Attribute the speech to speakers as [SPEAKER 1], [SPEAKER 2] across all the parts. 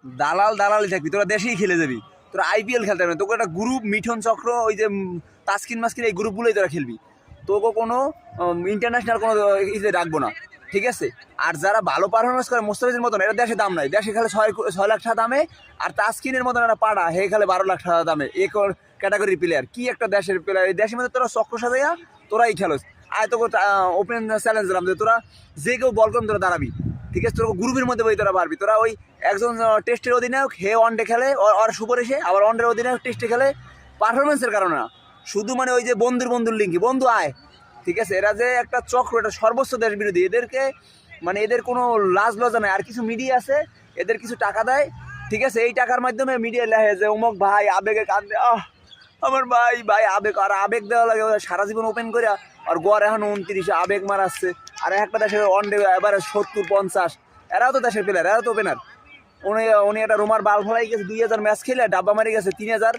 [SPEAKER 1] দালাল দালালই থাকবি, তোরা দেশেই খেলে যাবি, তোরা আইপিএল খেলতে পারবি না। তোকে একটা গ্রুপ মিঠন চক্র ওই যে তাসকিন মাস্কিন এই গ্রুপগুলোই তোরা খেলবি, তোকে কোনো ইন্টারন্যাশনাল কোনো ইসে রাখবো না, ঠিক আছে। আর যারা ভালো পারফরমেন্স করে মোস্তাফিজের মতন, এটা দেশে দাম নাই, দেশে খেলে 6 লাখ টাকা দামে। আর তাসকিনের মতন একটা পাড়া হে খেলে 12 লাখ টাকা দামে, এ ক্যাটাগরির প্লেয়ার। কি একটা দেশের প্লেয়ার, এই দেশের মধ্যে তোরা চক্র সাজাইয়া তোরাই খেলোস। আর তোকে ওপেন চ্যালেঞ্জ দিলাম যে তোরা যে কেউ বল করুন তোরা দাঁড়াবি, ঠিক আছে। তোরা গ্রুপের মধ্যে বই তোরা পারবি। তোরা ওই একজন টেস্টের অধিনায়ক, হে ওয়ানডে খেলে ওর সুপারিশে, আবার ওয়ানডের অধিনায়ক টেস্টে খেলে, পারফরমেন্সের কারণে না, শুধু মানে ওই যে বন্ধুর লিঙ্কি, বন্ধু আয়, ঠিক আছে। এরা যে একটা চক্র, এটা সর্বোচ্চ দেশ বিরোধী। এদেরকে মানে এদের কোনো লাজ লজ্জা নাই। আর কিছু মিডিয়া আছে, এদের কিছু টাকা দেয়, ঠিক আছে। এই টাকার মাধ্যমে মিডিয়া লেখে যে অমুক ভাই আবেগে কান্দে, আমার ভাই ভাই আবেগ, আর আবেগ দেওয়া লাগে সারা জীবন ওপেন করে। আর গড় এখন 29 আবেগ মারাচ্ছে। আর একটা দেশের ওয়ানডে এবারে 70-50, এরাও তো দেশের প্লেয়ার, এরাও তো ওপেনার। উনি একটা রোমার বাল ফলাই গেছে, 2000 ম্যাচ খেলে ডাব্বা মারি গেছে 3000।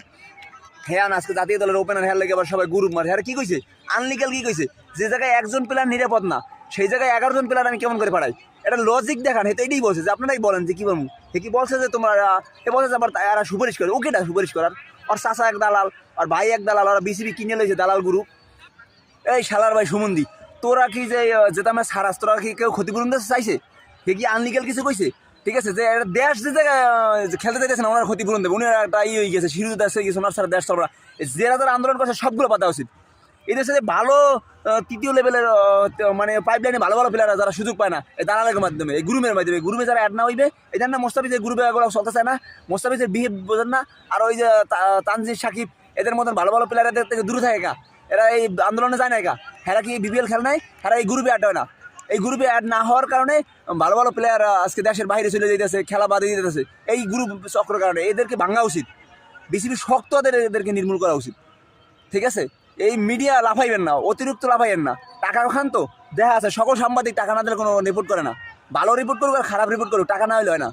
[SPEAKER 1] হ্যাঁ আজকে জাতীয় দলের ওপেনার হেয়ার লেগে আবার সবাই গ্রুপ মারে। হ্যাঁ কি কইছে আনলিগাল, কি কইছে যে জায়গায় একজন প্লেয়ার নিরাপদ না, সেই জায়গায় 11 জন প্লেয়ার আমি কেমন করে পাঠাই? এটা লজিক দেখান। হে তো এটাই বলছে, যে আপনারাই বলেন যে কি বলবো। হে কি বলছে যে তোমরা, এ বলছে যে আবার এরা সুপারিশ করে, ওকেটা সুপারিশ করার। আর চাচা এক দালাল, আর ভাই এক দালাল, ওরা বিসিবি কিনে লইছে দালাল গ্রুপ। এই শালার ভাই সুমন্দি, তোরা কি যে যেটা আমরা সারাস, তোরা কি কেউ ক্ষতিপূরণ দিতে চাইছে? হে কি আনলিগাল কিছু কইছে? ঠিক আছে, যে দেশ যে জায়গায় খেলতে চাইতেছে না, ওনার ক্ষতিপূরণ দেবে। উনি একটা হয়ে গেছে, শিরু দেশ হয়ে গেছে, ওনার সারা দেশ চলরা। যারা যারা আন্দোলন করছে সবগুলো পাতা উচিত। এদের সাথে ভালো তৃতীয় লেভেলের মানে পাইপলাইনে ভালো ভালো প্লেয়ার যারা সুযোগ পায় না এই দালালের মাধ্যমে, এই গ্রুপের মাধ্যমে, গ্রুপে যারা অ্যাড না হইবে, এই জন্য মোস্তাফিজের গ্রুপে এগুলো চলতে চায় না। মোস্তাফিজের বিহেভ বোঝেন না। আর ওই যে তানজির সাকিব, এদের মতন ভালো ভালো প্লেয়ার এদের থেকে দূরে থাকে গা, এরা এই আন্দোলনে যায় না গা। এরা কি বিপিএল খেলে নাই, এরা এই গ্রুপে অ্যাড হয় না। এই গ্রুপে অ্যাড না হওয়ার কারণে ভালো ভালো প্লেয়ার আজকে দেশের বাইরে চলে যেতেছে, খেলা বাদে দিতেছে এই গ্রুপ চক্রের কারণে। এদেরকে ভাঙা উচিত, বিসিবি শক্ত এদেরকে নির্মূল করা উচিত, ঠিক আছে। এই মিডিয়া লাফাইবেন না, অতিরিক্ত লাফাইবেন না। টাকা খান তো দেখা আছে, সকল সাংবাদিক টাকা না দিলে কোনো রিপোর্ট করে না। ভালো রিপোর্ট করুক আর খারাপ রিপোর্ট করুক, টাকা না হলে হয় না।